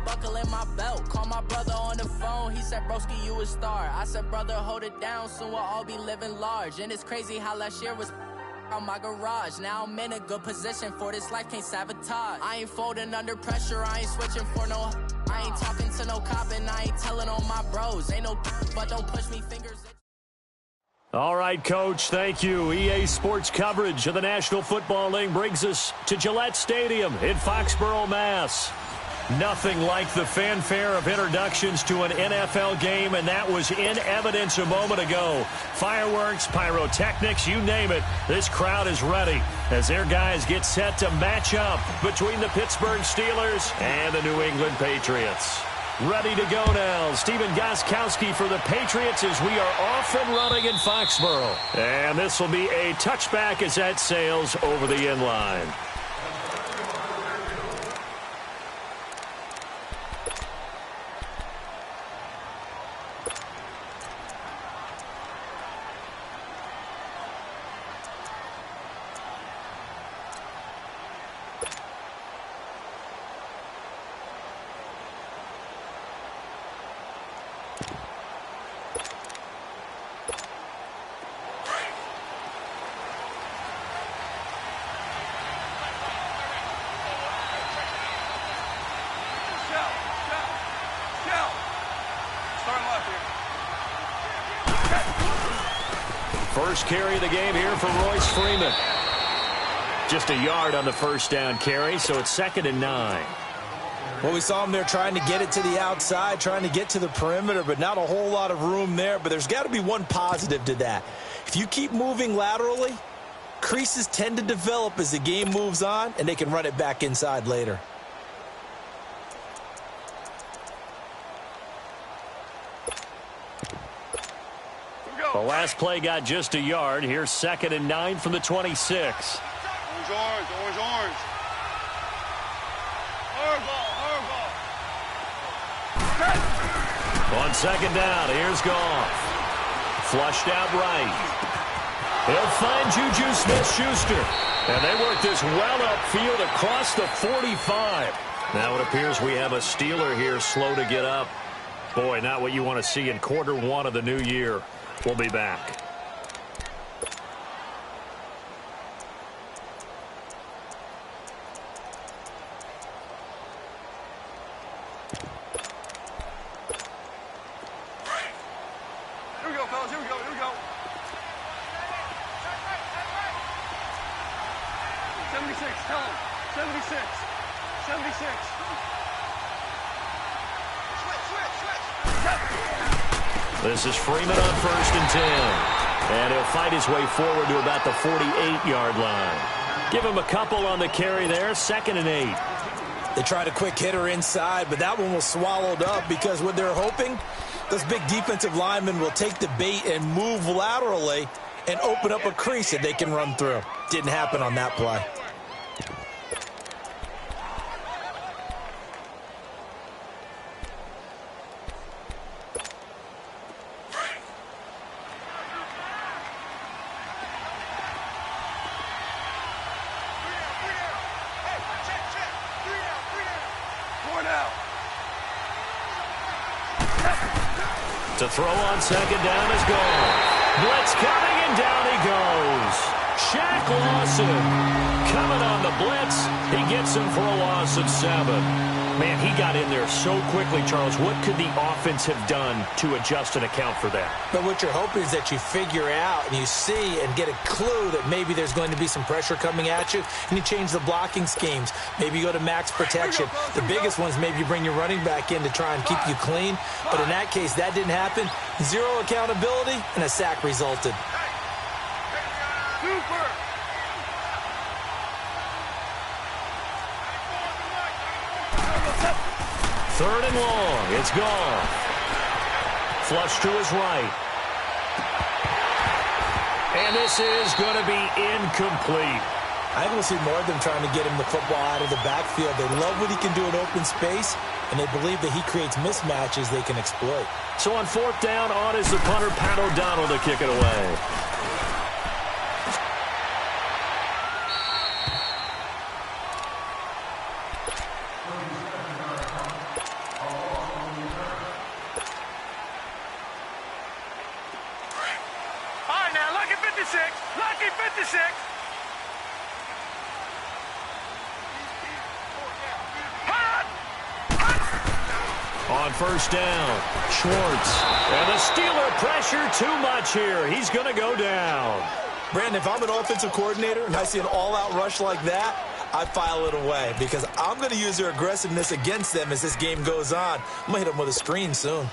unbuckling my belt. Call my brother on the phone, he said, broski, you a star. I said, brother, hold it down, soon we'll all be living large. And it's crazy how last year was out my garage. Now I'm in a good position for this life, can't sabotage. I ain't folding under pressure, I ain't switching for no. I ain't talking to no cop and I ain't telling on my bros. Ain't no but don't push me fingers. All right, Coach, thank you. EA Sports coverage of the National Football League brings us to Gillette Stadium in Foxborough, Mass. Nothing like the fanfare of introductions to an NFL game, and that was in evidence a moment ago. Fireworks, pyrotechnics, you name it. This crowd is ready as their guys get set to match up between the Pittsburgh Steelers and the New England Patriots. Ready to go now. Stephen Gostkowski for the Patriots as we are off and running in Foxborough. And this will be a touchback as that sails over the end line. First carry of the game here for Royce Freeman. Just a yard on the first down carry, so it's 2nd and 9. Well, we saw him there trying to get it to the outside, trying to get to the perimeter, but not a whole lot of room there. But there's got to be one positive to that. If you keep moving laterally, creases tend to develop as the game moves on, and they can run it back inside later. The last play got just a yard. Here's 2nd and 9 from the 26. Orange. Hard ball. On 2nd down, here's Goff. Flushed out right. He'll find Juju Smith-Schuster. And they work this well upfield across the 45. Now it appears we have a Steeler here slow to get up. Boy, not what you want to see in quarter one of the new year. We'll be back. Here we go, fellas. Here we go. 76. Tell him. 76. This is Freeman on 1st and 10. And he'll fight his way forward to about the 48-yard line. Give him a couple on the carry there. 2nd and 8. They tried a quick hitter inside, but that one was swallowed up because what they're hoping, those big defensive linemen will take the bait and move laterally and open up a crease that they can run through. Didn't happen on that play. To throw on 2nd down is gone. Blitz coming, and down he goes. Shaq Lawson coming on the blitz. He gets him for a loss of 7. Man, he got in there so quickly, Charles. What could the offense have done to adjust and account for that? But what you're hoping is that you figure out and you see and get a clue that maybe there's going to be some pressure coming at you, and you change the blocking schemes. Maybe you go to max protection. The biggest ones, maybe you bring your running back in to try and keep you clean. But in that case, that didn't happen. Zero accountability, and a sack resulted. Super. 3rd and long. It's gone. Flush to his right. And this is going to be incomplete. I think we'll see more of them trying to get him the football out of the backfield. They love what he can do in open space, and they believe that he creates mismatches they can exploit. So on 4th down, on is the punter, Pat O'Donnell, to kick it away. On first down, Schwartz. And the Steeler pressure too much here. He's going to go down. Brandon, if I'm an offensive coordinator and I see an all-out rush like that, I file it away because I'm going to use their aggressiveness against them as this game goes on. I'm going to hit them with a screen soon.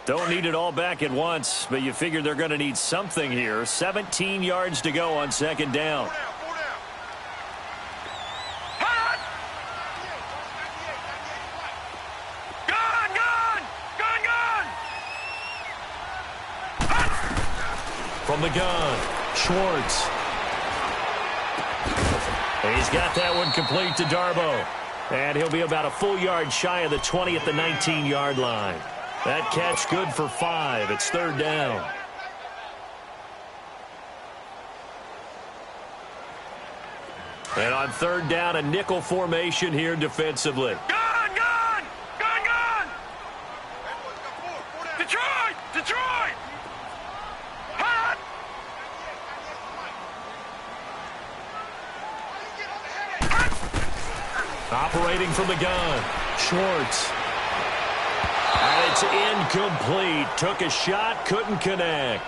Don't need it all back at once, but you figure they're going to need something here. 17 yards to go on second down. From the gun, Schwartz. He's got that one complete to Darboh. And he'll be about a full yard shy of the 20 at the 19-yard line. That catch good for 5. It's third down. And on third down, a nickel formation here defensively. Gun! Gun! Gun! Gun! Detroit! Detroit! Hot! Operating from the gun, Schwartz. And it's incomplete. Took a shot, couldn't connect.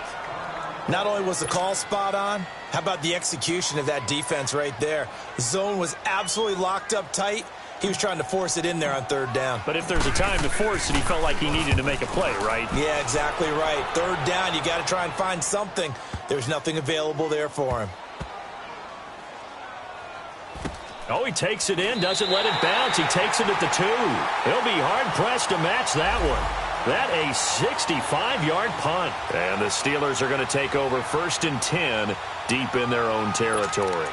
Not only was the call spot on, how about the execution of that defense right there? The zone was absolutely locked up tight. He was trying to force it in there on third down. But if there's a time to force it, he felt like he needed to make a play, right? Yeah, exactly right. Third down, you got to try and find something. There's nothing available there for him. Oh, he takes it in, doesn't let it bounce. He takes it at the 2. He'll be hard-pressed to match that one. That a 65-yard punt. And the Steelers are going to take over 1st and 10 deep in their own territory.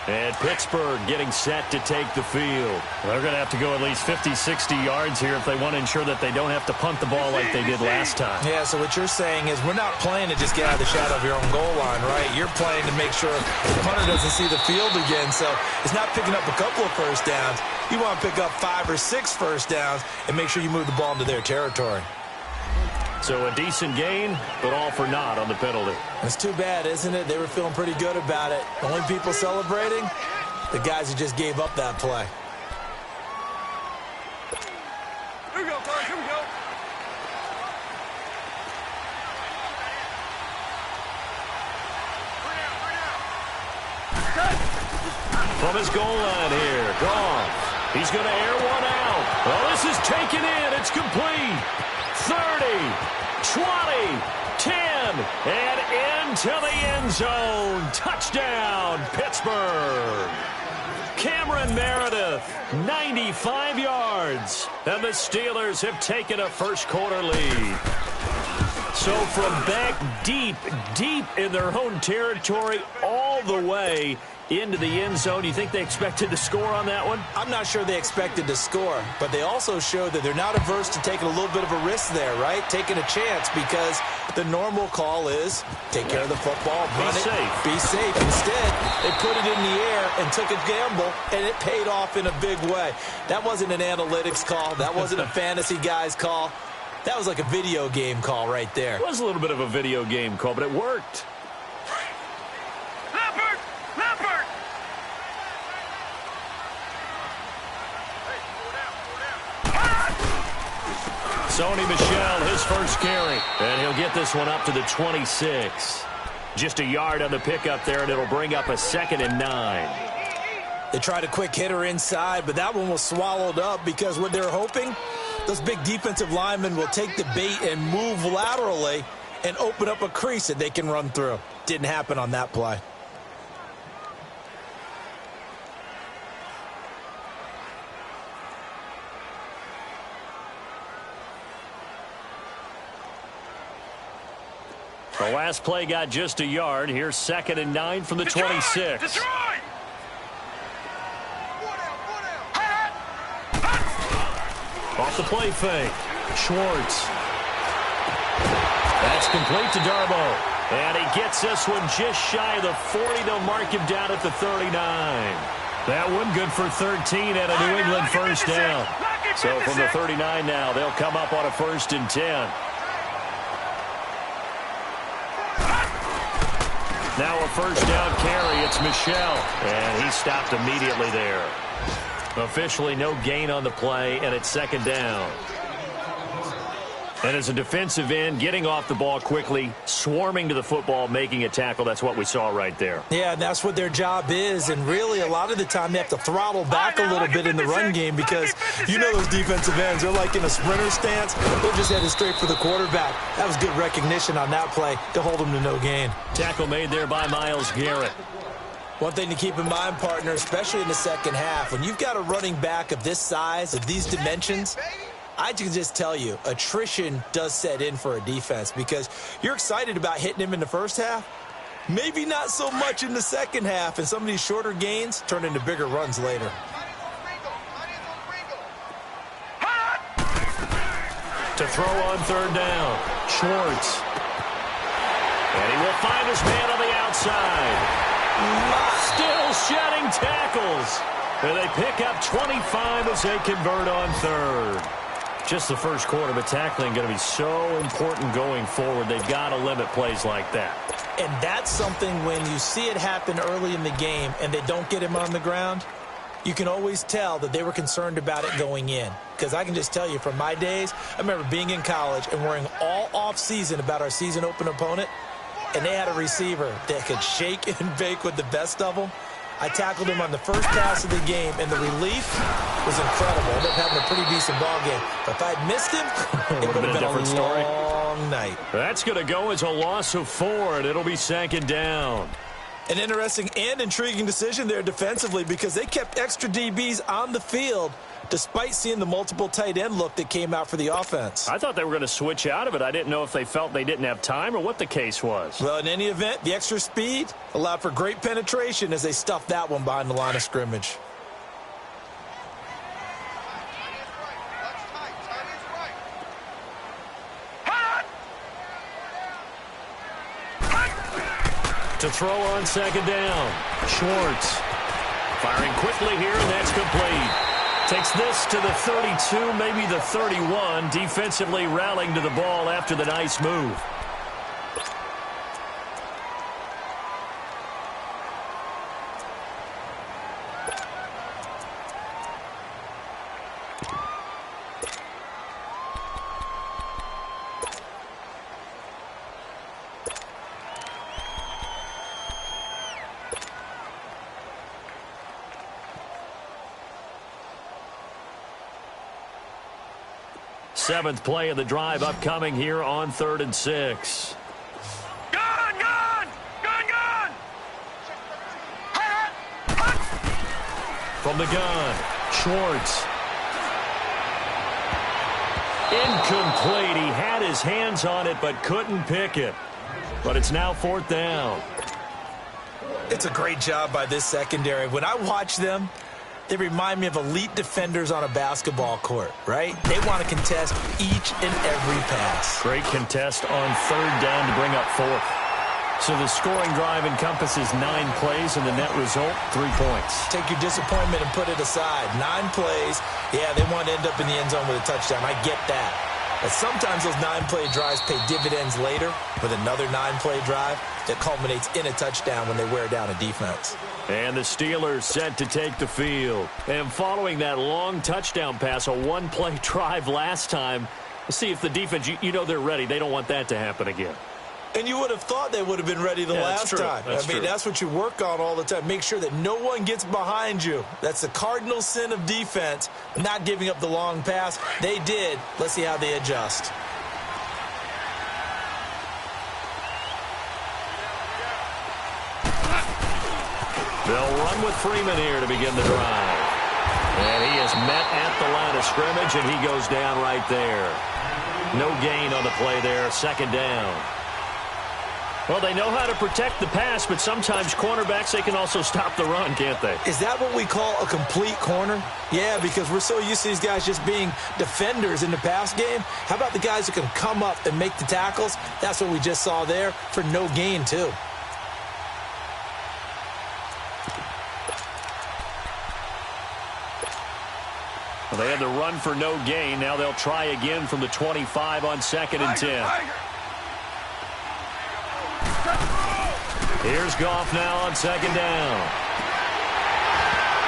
And Pittsburgh getting set to take the field. They're going to have to go at least 50, 60 yards here if they want to ensure that they don't have to punt the ball like they did last time. Yeah, so what you're saying is we're not playing to just get out of the shadow of your own goal line, right? You're playing to make sure the punter doesn't see the field again. So it's not picking up a couple of first downs. You want to pick up 5 or 6 first downs and make sure you move the ball into their territory. So a decent gain, but all for naught on the penalty. It's too bad, isn't it? They were feeling pretty good about it. The only people celebrating, the guys who just gave up that play. Here we go, fellas. Here we go. From his goal line here, Goff. He's going to air one out. Oh, this is taken in. It's complete. 30, 20, 10, and into the end zone. Touchdown, Pittsburgh. Cameron Meredith, 95 yards. And the Steelers have taken a first-quarter lead. So from back deep in their own territory all the way into the end zone, you think they expected to score on that one? I'm not sure they expected to score, but they also showed that they're not averse to taking a little bit of a risk there, right? Taking a chance because the normal call is take care of the football, run it, be safe. Instead, they put it in the air and took a gamble, and it paid off in a big way. That wasn't an analytics call. That wasn't a fantasy guy's call. That was like a video game call right there. It was a little bit of a video game call, but it worked. Sony Michel, his first carry. And he'll get this one up to the 26. Just a yard on the pickup there, and it'll bring up a 2nd and 9. They tried a quick hitter inside, but that one was swallowed up because what they're hoping, those big defensive linemen will take the bait and move laterally and open up a crease that they can run through. Didn't happen on that play. The last play got just a yard. Here's 2nd and 9 from the 26. Detroit! Off the play fake. Schwartz. That's complete to Darboh. And he gets this one just shy of the 40. They'll mark him down at the 39. That one good for 13 and a New England first down. So from the 39 now, they'll come up on a 1st and 10. Now a first down carry. It's Michel. And he stopped immediately there. Officially no gain on the play, and it's second down. And as a defensive end, getting off the ball quickly, swarming to the football, making a tackle, that's what we saw right there. Yeah, and that's what their job is. And really, a lot of the time, they have to throttle back a little bit in the run game because you know those defensive ends, they're like in a sprinter stance. They're just headed straight for the quarterback. That was good recognition on that play to hold them to no gain. Tackle made there by Myles Garrett. One thing to keep in mind, partner, especially in the second half, when you've got a running back of this size, of these dimensions, I can just tell you, attrition does set in for a defense because you're excited about hitting him in the first half. Maybe not so much in the second half, and some of these shorter gains turn into bigger runs later. To throw on third down, Schwartz. And he will find his man on the outside. Still shedding tackles. And they pick up 25 as they convert on third. Just the first quarter, but tackling going to be so important going forward. They've got to limit plays like that. And that's something when you see it happen early in the game and they don't get him on the ground, you can always tell that they were concerned about it going in. Because I can just tell you from my days, I remember being in college and worrying all off season about our season open opponent, and they had a receiver that could shake and bake with the best of them. I tackled him on the first pass of the game, and the relief was incredible. I ended up having a pretty decent ball game. But if I'd missed him, it would have been a different long night. That's going to go as a loss of 4, and it'll be second down. An interesting and intriguing decision there defensively because they kept extra DBs on the field despite seeing the multiple tight end look that came out for the offense. I thought they were going to switch out of it. I didn't know if they felt they didn't have time or what the case was. Well, in any event, the extra speed allowed for great penetration as they stuffed that one behind the line of scrimmage. To throw on second down, Schwartz. Firing quickly here, and that's complete. Takes this to the 32, maybe the 31. Defensively rallying to the ball after the nice move. Seventh play of the drive upcoming here on 3rd and 6. Gun! Gun! Gun! Gun! From the gun, Schwartz. Incomplete. He had his hands on it but couldn't pick it. But it's now 4th down. It's a great job by this secondary. When I watch them, they remind me of elite defenders on a basketball court, right? They want to contest each and every pass. Great contest on 3rd down to bring up 4th. So the scoring drive encompasses 9 plays, and the net result, 3 points. Take your disappointment and put it aside. 9 plays. Yeah, they want to end up in the end zone with a touchdown. I get that. But sometimes those 9-play drives pay dividends later with another 9-play drive that culminates in a touchdown when they wear down a defense. And the Steelers set to take the field. And following that long touchdown pass, a 1-play drive last time, we'll see if the defense, you know they're ready. They don't want that to happen again. And you would have thought they would have been ready the last time. That's what you work on all the time. Make sure that no one gets behind you. That's the cardinal sin of defense, not giving up the long pass. They did. Let's see how they adjust. They'll run with Freeman here to begin the drive. And he is met at the line of scrimmage, and he goes down right there. No gain on the play there, 2nd down. Well, they know how to protect the pass, but sometimes cornerbacks, they can also stop the run, can't they? Is that what we call a complete corner? Yeah, because we're so used to these guys just being defenders in the pass game. How about the guys who can come up and make the tackles? That's what we just saw there for no gain, too. Well, they had the run for no gain. Now they'll try again from the 25 on 2nd and 10. Here's Goff now on second down.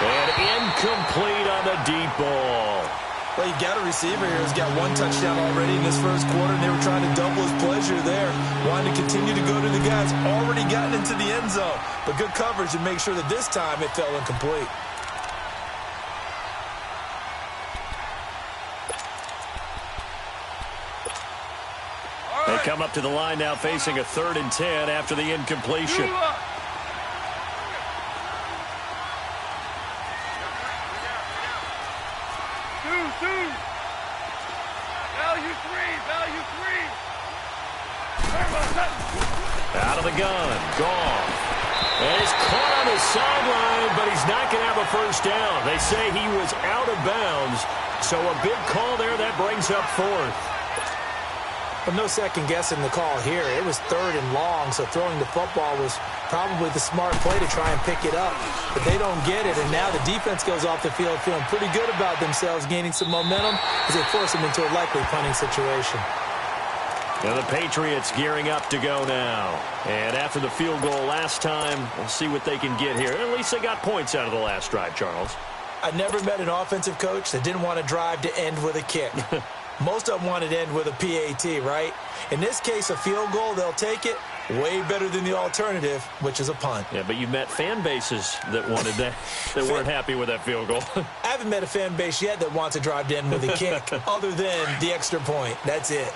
And incomplete on the deep ball. Well, you've got a receiver here who's got one touchdown already in this first quarter, and they were trying to double his pleasure there, wanting to continue to go to the guys already gotten into the end zone. But good coverage to make sure that this time it fell incomplete. They come up to the line now facing a 3rd and 10 after the incompletion. Out of the gun, Goff. And he's caught on the sideline, but he's not going to have a first down. They say he was out of bounds, so a big call there that brings up 4th. But no second guessing the call here. It was 3rd and long, so throwing the football was probably the smart play to try and pick it up. But they don't get it, and now the defense goes off the field feeling pretty good about themselves, gaining some momentum as they force them into a likely punting situation. Now the Patriots gearing up to go now. And after the field goal last time, we'll see what they can get here. At least they got points out of the last drive, Charles. I never met an offensive coach that didn't want to drive to end with a kick. Most of them wanted to end with a PAT, right? In this case, a field goal, they'll take it. Way better than the alternative, which is a punt. Yeah, but you met fan bases that wanted that, that weren't happy with that field goal. I haven't met a fan base yet that wants to drive to end with a kick, other than the extra point. That's it.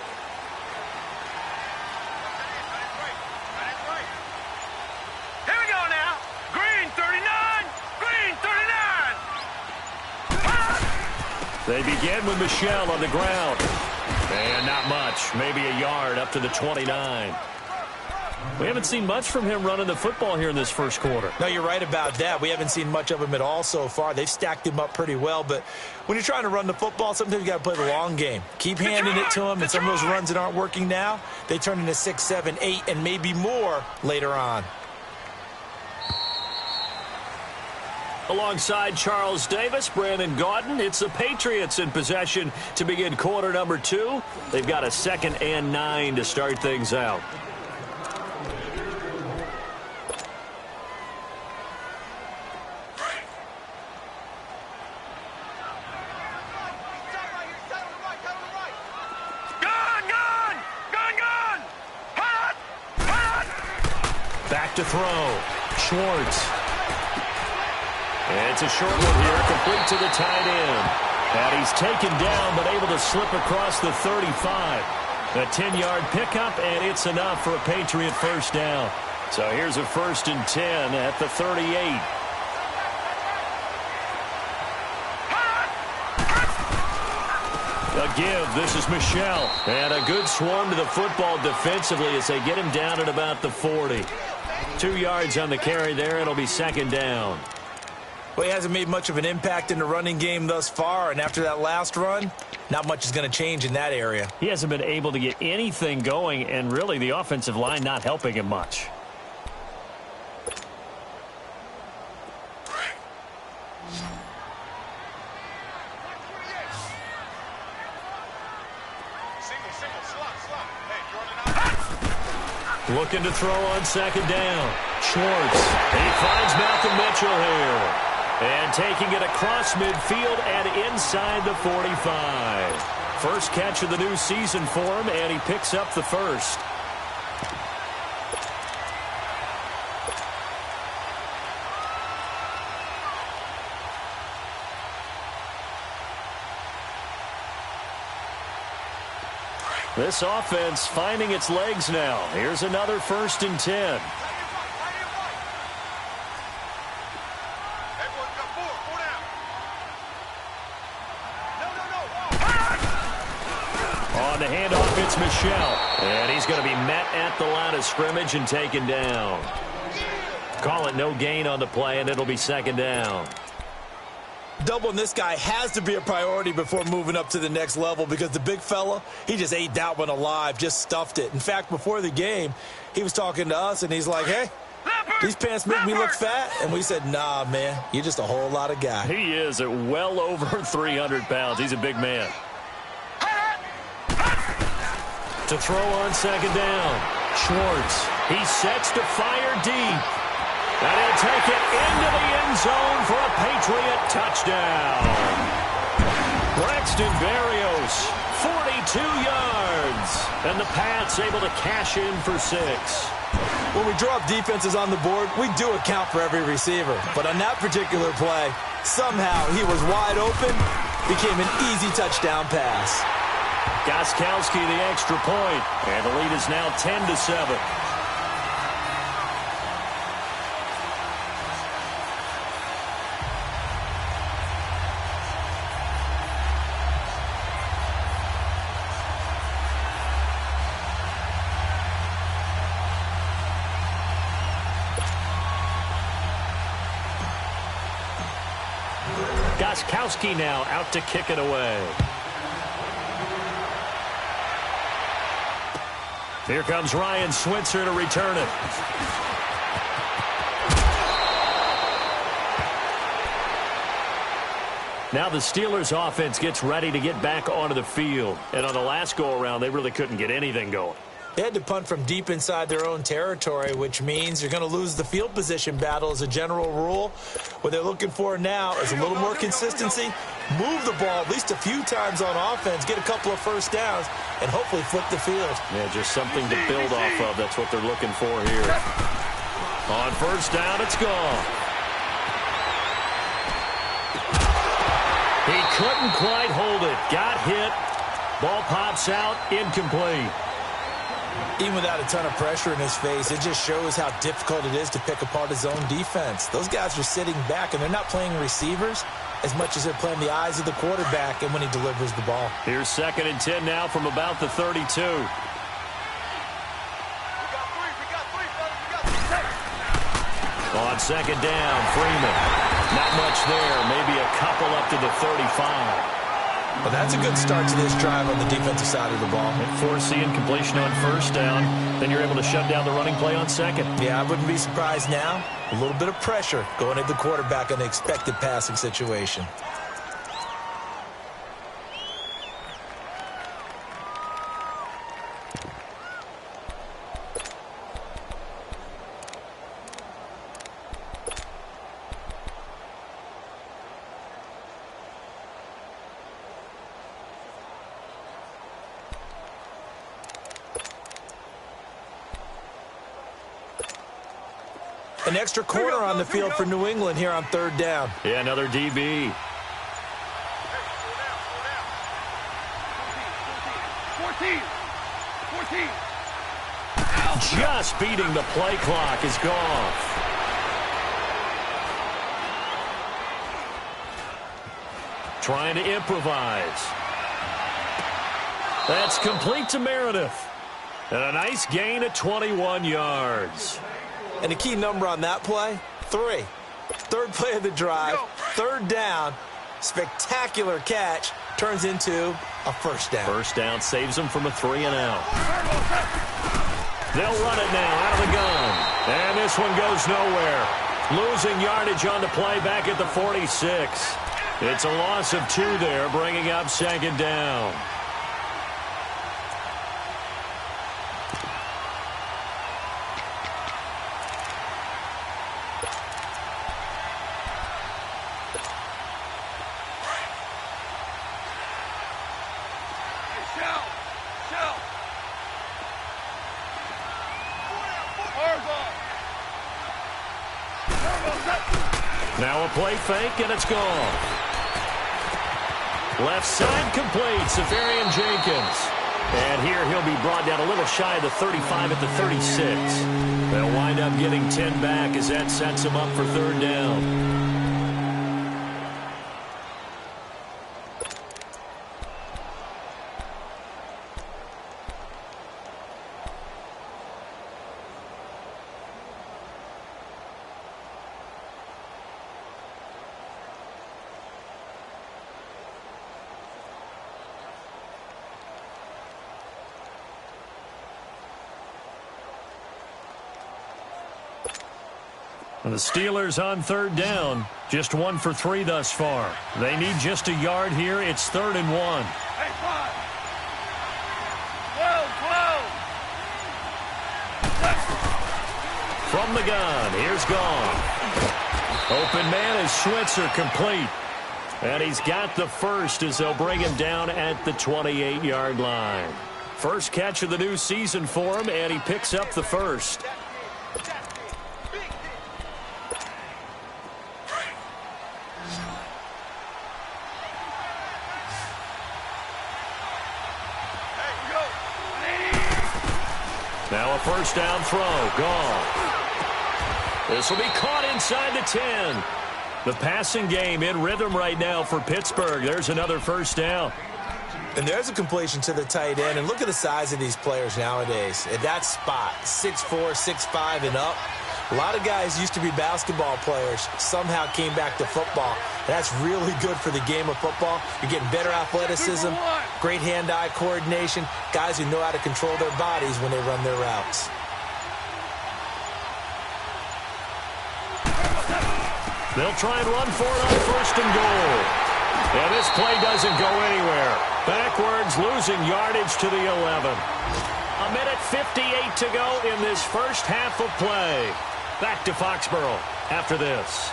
They begin with Michel on the ground. And not much. Maybe a yard up to the 29. We haven't seen much from him running the football here in this first quarter. No, you're right about that. We haven't seen much of him at all so far. They've stacked him up pretty well. But when you're trying to run the football, sometimes you got to play the long game. Keep handing it to him. And some of those runs that aren't working now, they turn into 6, 7, 8, and maybe more later on. Alongside Charles Davis, Brandon Gaudin, it's the Patriots in possession to begin quarter number 2. They've got a 2nd and 9 to start things out. Back to throw. Schwartz. And it's a short one here, complete to the tight end. And he's taken down, but able to slip across the 35. A 10-yard pickup, and it's enough for a Patriot first down. So here's a 1st and 10 at the 38. A give, this is Michel. And a good swarm to the football defensively as they get him down at about the 40. 2 yards on the carry there, it'll be 2nd down. Well, he hasn't made much of an impact in the running game thus far, and after that last run, not much is going to change in that area. He hasn't been able to get anything going, and really the offensive line not helping him much. Looking to throw on 2nd down. Schwartz. He finds Malcolm Mitchell here. And taking it across midfield and inside the 45. First catch of the new season for him, and he picks up the first. This offense finding its legs now. Here's another 1st and 10. On the handoff, it's Michel. And he's going to be met at the line of scrimmage and taken down. Call it no gain on the play, and it'll be 2nd down. Doubling this guy has to be a priority before moving up to the next level because the big fella, he just ate that one alive, just stuffed it. In fact, before the game, he was talking to us, and he's like, hey, these pants make me look fat. And we said, nah, man, you're just a whole lot of guy. He is at well over 300 pounds. He's a big man. To throw on 2nd down. Schwartz, he sets to fire deep. And he'll take it into the end zone for a Patriot touchdown. Braxton Berrios, 42 yards. And the Pats able to cash in for 6. When we draw up defenses on the board, we do account for every receiver. But on that particular play, somehow he was wide open, became an easy touchdown pass. Gostkowski the extra point, and the lead is now 10-7. Gostkowski now out to kick it away. Here comes Ryan Switzer to return it. Now the Steelers offense gets ready to get back onto the field. And on the last go-around, they really couldn't get anything going. They had to punt from deep inside their own territory, which means you're going to lose the field position battle as a general rule. What they're looking for now is a little more consistency, move the ball at least a few times on offense, get a couple of first downs, and hopefully flip the field. Yeah, just something to build off of. That's what they're looking for here. On first down, it's gone. He couldn't quite hold it. Got hit. Ball pops out, incomplete. Even without a ton of pressure in his face, it just shows how difficult it is to pick apart his own defense. Those guys are sitting back, and they're not playing receivers as much as they're playing the eyes of the quarterback and when he delivers the ball. Here's 2nd and 10 now from about the 32. On 2nd down, Freeman. Not much there, maybe a couple up to the 35. Well, that's a good start to this drive on the defensive side of the ball. And force the incompletion on first down. Then you're able to shut down the running play on 2nd. Yeah, I wouldn't be surprised now. A little bit of pressure going at the quarterback in the expected passing situation. An extra corner on the field for New England here on 3rd down. Yeah, another DB. 14. Just beating the play clock is gone. Trying to improvise. That's complete to Meredith. And a nice gain at 21 yards. And the key number on that play, 3. 3rd play of the drive, 3rd down, spectacular catch, turns into a first down. First down saves them from a 3-and-out. They'll run it now out of the gun. And this one goes nowhere. Losing yardage on the play back at the 46. It's a loss of 2 there, bringing up 2nd down. Now a play fake, and it's gone. Left side complete, Safarian Jenkins. And here he'll be brought down a little shy of the 35 at the 36. They'll wind up getting 10 back as that sets him up for 3rd down. And the Steelers on 3rd down, just 1 for 3 thus far. They need just a yard here. It's 3rd and 1. Hey, 5. 12. From the gun, here's Gone. Open man is Schwitzer, complete. And he's got the first as they'll bring him down at the 28-yard line. First catch of the new season for him, and he picks up the first. Now a first down throw. Gone. This will be caught inside the 10. The passing game in rhythm right now for Pittsburgh. There's another first down. And there's a completion to the tight end. And look at the size of these players nowadays. At that spot, 6'4", 6'5", and up. A lot of guys used to be basketball players, somehow came back to football. That's really good for the game of football. You're getting better athleticism, great hand-eye coordination, guys who know how to control their bodies when they run their routes. They'll try and run for it on first and goal. And this play doesn't go anywhere. Backwards, losing yardage to the 11. A minute 58 to go in this first half of play. Back to Foxborough after this.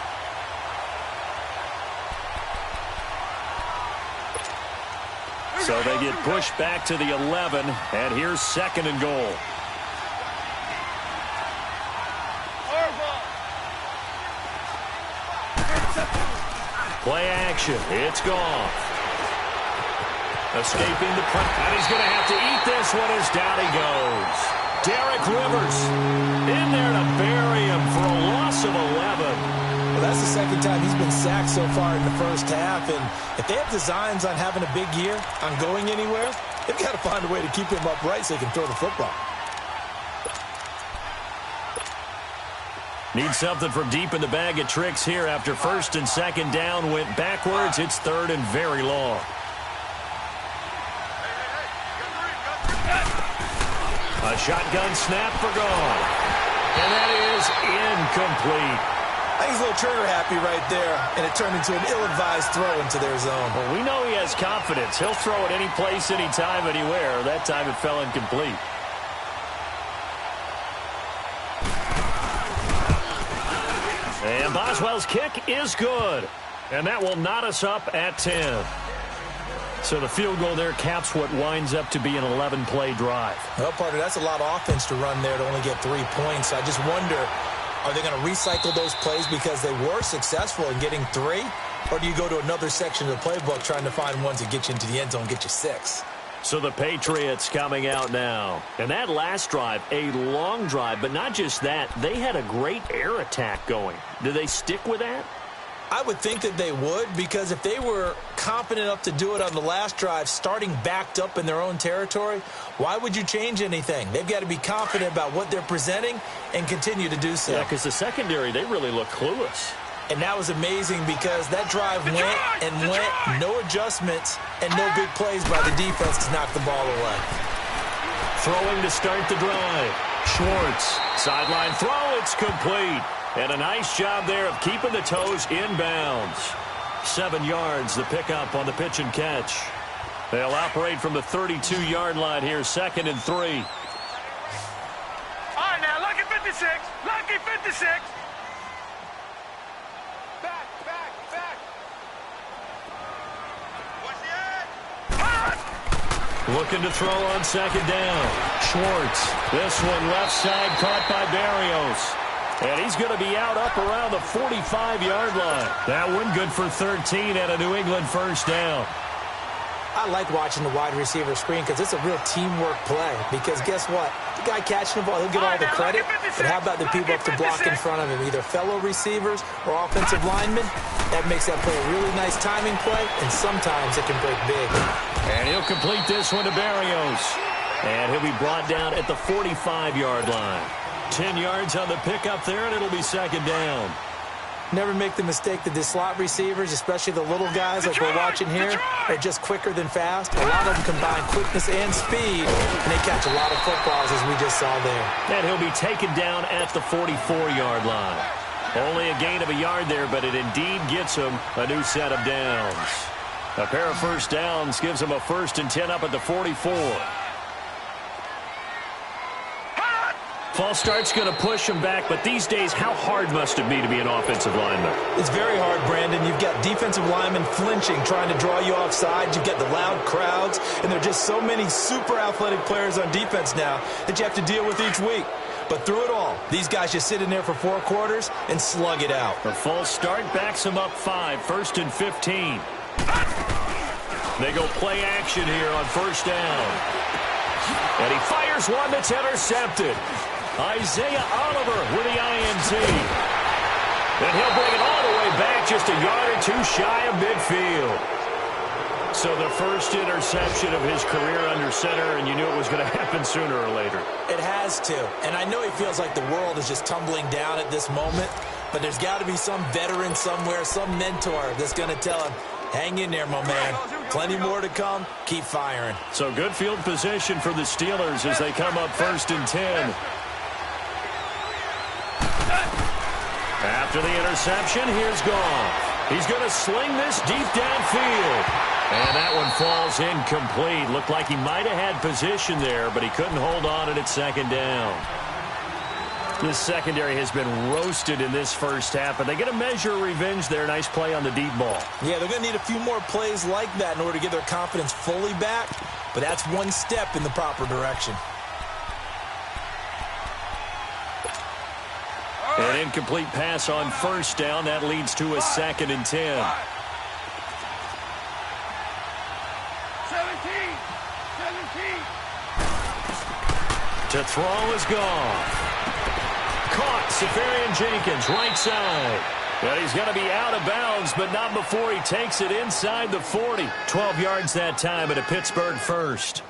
So they get pushed back to the 11, and here's second and goal. Play action. It's gone. Escaping the punt. And he's going to have to eat this one as down he goes. Derek Rivers in there to bury him for a loss of 11. Well, that's the second time he's been sacked so far in the first half. And if they have designs on having a big year, on going anywhere, they've got to find a way to keep him upright so he can throw the football. Need something from deep in the bag of tricks here after first and second down went backwards. It's third and very long. A shotgun snap for Gone. And that is incomplete. I think he's a little trigger happy right there, and it turned into an ill-advised throw into their zone. Well, we know he has confidence. He'll throw it any place, anytime, anywhere. That time it fell incomplete. And Boswell's kick is good. And that will knot us up at 10. So the field goal there caps what winds up to be an 11-play drive. Well, partner, that's a lot of offense to run there to only get 3 points. I just wonder, are they going to recycle those plays because they were successful in getting 3? Or do you go to another section of the playbook trying to find ones that get you into the end zone and get you 6? So the Patriots coming out now. And that last drive, a long drive, but not just that. They had a great air attack going. Do they stick with that? I would think that they would, because if they were confident enough to do it on the last drive, starting backed up in their own territory, why would you change anything? They've got to be confident about what they're presenting and continue to do so. Yeah, because the secondary, they really look clueless. And that was amazing because that drive went and went, no adjustments, and no big plays by the defense to knock the ball away. Throwing to start the drive. Schwartz, sideline throw, it's complete. And a nice job there of keeping the toes inbounds. 7 yards, the pickup on the pitch and catch. They'll operate from the 32-yard line here, second and 3. All right, now, lucky 56. Lucky 56. Back. Watch the edge. Looking to throw on second down. Schwartz. This one left side caught by Barrios. And he's going to be out up around the 45-yard line. That one good for 13 and a New England first down. I like watching the wide receiver screen because it's a real teamwork play. Because guess what? The guy catching the ball, he'll get all the credit. But how about the people up to block in front of him? Either fellow receivers or offensive linemen. That makes that play a really nice timing play, and sometimes it can break big. And he'll complete this one to Barrios. And he'll be brought down at the 45-yard line. 10 yards on the pickup there, and it'll be second down. Never make the mistake that the slot receivers, especially the little guys like we're watching here, are just quicker than fast. A lot of them combine quickness and speed, and they catch a lot of footballs, as we just saw there. And he'll be taken down at the 44-yard line. Only a gain of a yard there, but it indeed gets him a new set of downs. A pair of first downs gives him a 1st and 10 up at the 44. False start's going to push him back, but these days, how hard must it be to be an offensive lineman? It's very hard, Brandon. You've got defensive linemen flinching, trying to draw you offside. You've got the loud crowds, and there are just so many super athletic players on defense now that you have to deal with each week. But through it all, these guys just sit in there for 4 quarters and slug it out. The false start backs him up 5, 1st and 15. They go play action here on 1st down. And he fires one that's intercepted. Isaiah Oliver with the INT. And he'll bring it all the way back, just a yard or 2 shy of midfield. So the first interception of his career under center, and you knew it was going to happen sooner or later. It has to. And I know he feels like the world is just tumbling down at this moment, but there's got to be some veteran somewhere, some mentor that's going to tell him, hang in there, my man. Plenty more to come. Keep firing. So good field position for the Steelers as they come up 1st and 10. After the interception, here's Goff. He's going to sling this deep downfield. And that one falls incomplete. Looked like he might have had position there, but he couldn't hold on at 2nd down. This secondary has been roasted in this first half, but they get a measure of revenge there. Nice play on the deep ball. Yeah, they're going to need a few more plays like that in order to get their confidence fully back, but that's one step in the proper direction. An incomplete pass on 1st down. That leads to a 2nd and 10. 17. To throw is Goff. Caught, Safarian Jenkins, right side. But he's going to be out of bounds, but not before he takes it inside the 40. 12 yards that time at a Pittsburgh first.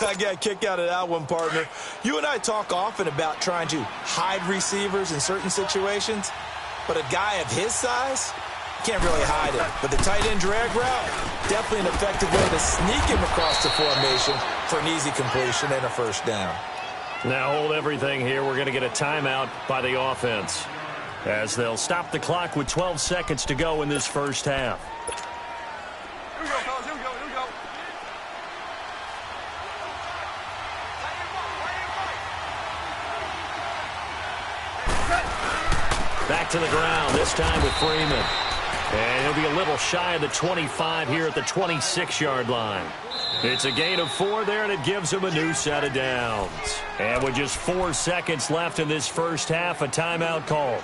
I got a kick out of that one, partner. You and I talk often about trying to hide receivers in certain situations, but a guy of his size can't really hide him. But the tight end drag route, definitely an effective way to sneak him across the formation for an easy completion and a 1st down. Now hold everything here. We're going to get a timeout by the offense as they'll stop the clock with 12 seconds to go in this first half. Here we go, fellas. Here we go. Here we go. Back to the ground, this time with Freeman. And he'll be a little shy of the 25 here at the 26-yard line. It's a gain of 4 there, and it gives him a new set of downs. And with just 4 seconds left in this first half, a timeout call.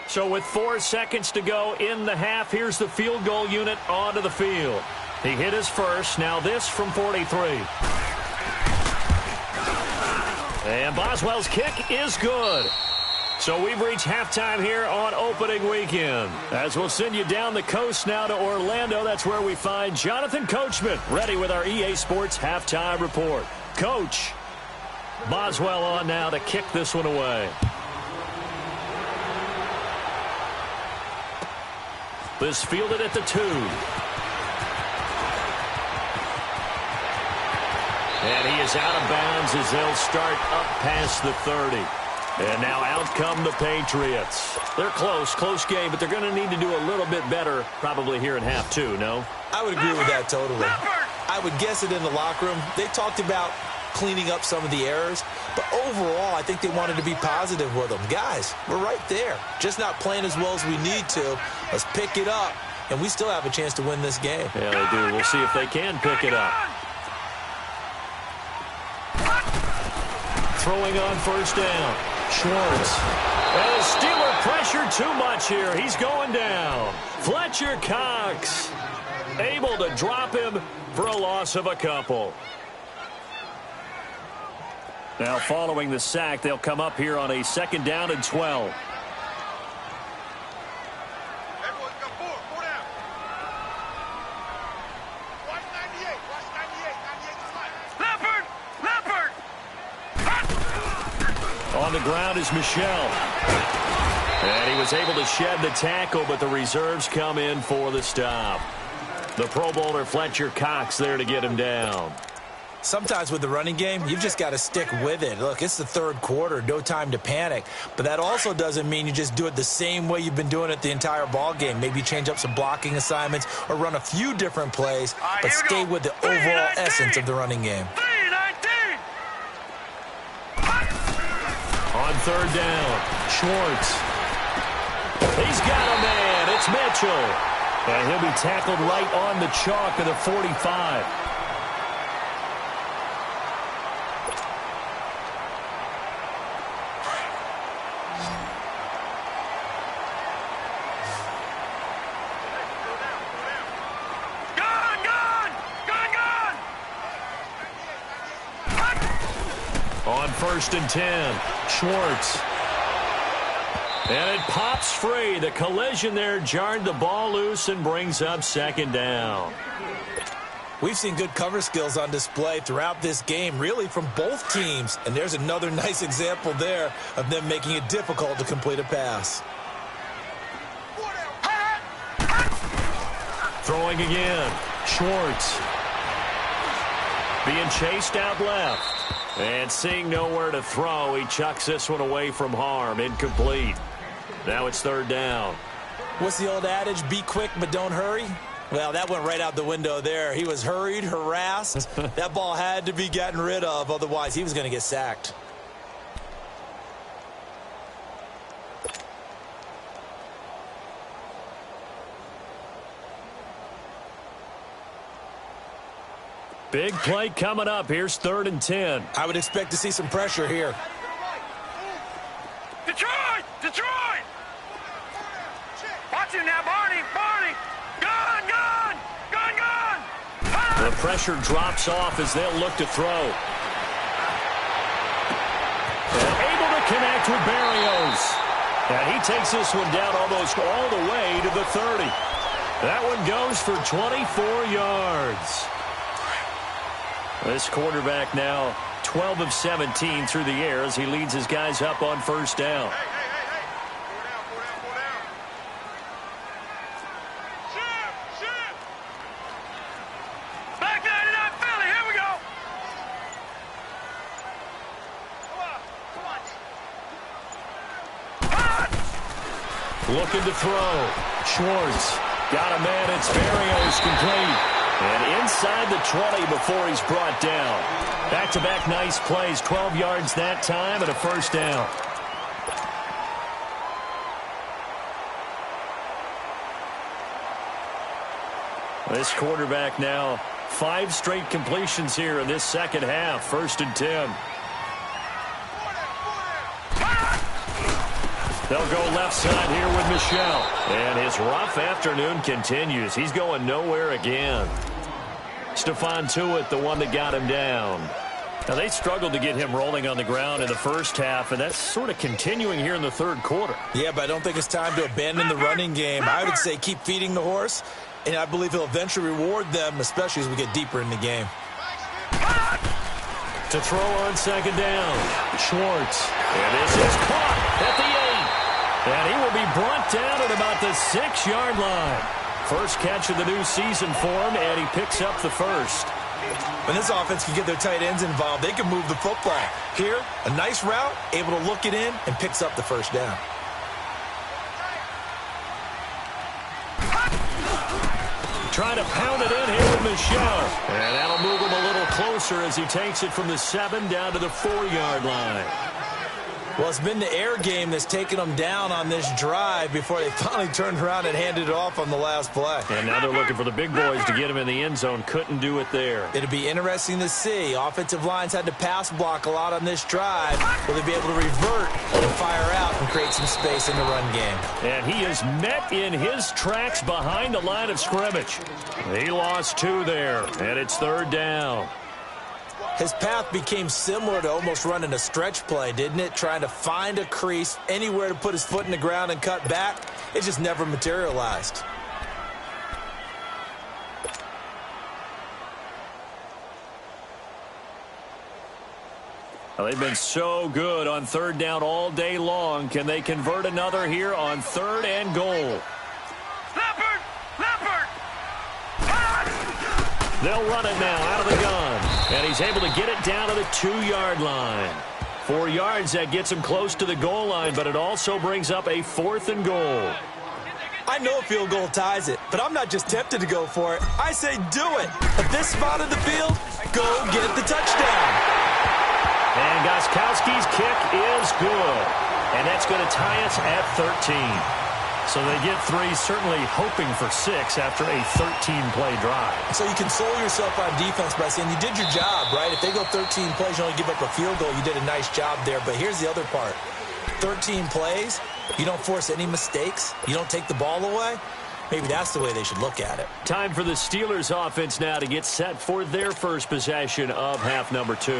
So with 4 seconds to go in the half, here's the field goal unit onto the field. He hit his first, now this from 43. And Boswell's kick is good. So we've reached halftime here on opening weekend. As we'll send you down the coast now to Orlando, that's where we find Jonathan Coachman ready with our EA Sports halftime report. Coach, Boswell on now to kick this one away. This fielded at the 2. And he is out of bounds as they'll start up past the 30. And now out come the Patriots. They're close game, but they're going to need to do a little bit better probably here in half 2, no? I would agree with that totally. I would guess it in the locker room. They talked about cleaning up some of the errors, but overall I think they wanted to be positive with them. Guys, we're right there. Just not playing as well as we need to. Let's pick it up, and we still have a chance to win this game. Yeah, they do. We'll see if they can pick it up. Throwing on 1st down. Schwartz. And the Steeler pressure too much here. He's going down. Fletcher Cox able to drop him for a loss of a couple. Now following the sack, they'll come up here on a 2nd down and 12. Everyone's got 4 down. Watch 98. Watch 98. 98 is light. Leopard. On the ground is Michel. And he was able to shed the tackle, but the reserves come in for the stop. The Pro Bowler Fletcher Cox there to get him down. Sometimes with the running game, you've just got to stick with it. Look, it's the third quarter, no time to panic. But that also doesn't mean you just do it the same way you've been doing it the entire ball game. Maybe change up some blocking assignments or run a few different plays, but stay with the overall essence of the running game. On third down, Schwartz. He's got a man. It's Mitchell. And he'll be tackled right on the chalk of the 45. On 1st and 10, Schwartz. And it pops free. The collision there jarred the ball loose and brings up 2nd down. We've seen good cover skills on display throughout this game, really from both teams. And there's another nice example there of them making it difficult to complete a pass. Throwing again, Schwartz. Being chased out left. And seeing nowhere to throw, he chucks this one away from harm. Incomplete. Now it's 3rd down. What's the old adage? Be quick, but don't hurry? Well, that went right out the window there. He was hurried, harassed. That ball had to be gotten rid of. Otherwise, he was going to get sacked. Big play coming up. Here's 3rd and 10. I would expect to see some pressure here. Detroit! Detroit! Watch him now, Barney! Barney! Gun! Gun! Gun! Gun! The pressure drops off as they'll look to throw. And able to connect with Berrios. And he takes this one down almost all the way to the 30. That one goes for 24 yards. This quarterback now 12 of 17 through the air as he leads his guys up on 1st down. Hey! Four down. Shift! Back 99 Philly, here we go! Come on! Looking to throw. Schwartz. Got a man. It's Berrios complete. And inside the 20 before he's brought down. Back-to-back nice plays. 12 yards that time and a 1st down. This quarterback now 5 straight completions here in this second half. 1st and 10. They'll go left side here with Michel. And his rough afternoon continues. He's going nowhere again. Stephon Tuitt, the one that got him down. Now, they struggled to get him rolling on the ground in the first half, and that's sort of continuing here in the 3rd quarter. Yeah, but I don't think it's time to abandon the running game. I would say keep feeding the horse, and I believe he'll eventually reward them, especially as we get deeper in the game. To throw on 2nd down, Schwartz. And this is caught at the 8. And he will be brought down at about the 6-yard line. First catch of the new season for him, and he picks up the 1st. When this offense can get their tight ends involved, they can move the football. Here, a nice route, able to look it in, and picks up the 1st down. Trying to pound it in here with Michel. And that'll move him a little closer as he takes it from the 7 down to the 4-yard line. Well, it's been the air game that's taken them down on this drive before they finally turned around and handed it off on the last play. And now they're looking for the big boys to get him in the end zone. Couldn't do it there. It'll be interesting to see. Offensive lines had to pass block a lot on this drive. Will they be able to revert and fire out and create some space in the run game? And he is met in his tracks behind the line of scrimmage. He lost 2 there, and it's 3rd down. His path became similar to almost running a stretch play, didn't it? Trying to find a crease, anywhere to put his foot in the ground and cut back. It just never materialized. Well, they've been so good on 3rd down all day long. Can they convert another here on 3rd and goal? Leopard! They'll run it now out of the gun. And he's able to get it down to the 2-yard line. 4 yards, that gets him close to the goal line, but it also brings up a 4th and goal. I know a field goal ties it, but I'm not just tempted to go for it. I say do it. At this spot of the field, go get the touchdown. And Gostkowski's kick is good. And that's going to tie us at 13. So they get 3, certainly hoping for 6 after a 13-play drive. So you console yourself on defense by saying you did your job, right? If they go 13 plays, you only give up a field goal, you did a nice job there. But here's the other part. 13 plays, you don't force any mistakes, you don't take the ball away. Maybe that's the way they should look at it. Time for the Steelers offense now to get set for their first possession of half number 2.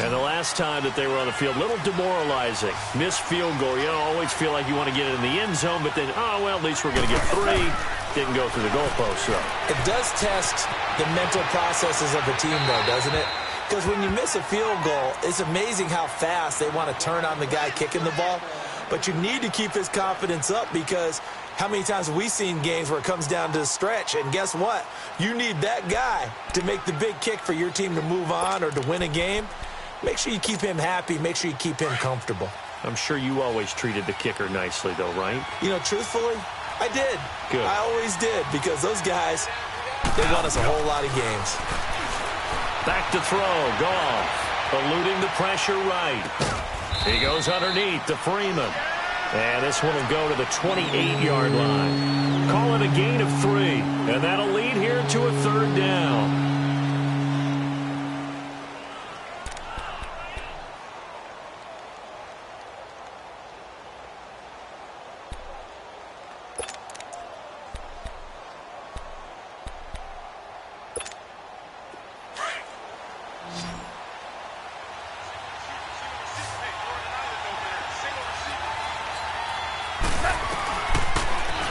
And the last time that they were on the field, a little demoralizing. Missed field goal. You don't always feel like you want to get it in the end zone, but then, oh, well, at least we're going to get 3. Didn't go through the goalpost, though. It does test the mental processes of a team, though, doesn't it? Because when you miss a field goal, it's amazing how fast they want to turn on the guy kicking the ball. But you need to keep his confidence up because how many times have we seen games where it comes down to the stretch? And guess what? You need that guy to make the big kick for your team to move on or to win a game. Make sure you keep him happy. Make sure you keep him comfortable. I'm sure you always treated the kicker nicely, though, right? You know, truthfully, I did. Good. I always did because those guys, they won us a whole lot of games. Back to throw. Goff eluding the pressure right. He goes underneath to Freeman. And this one will go to the 28-yard line. Call it a gain of 3. And that'll lead here to a 3rd down.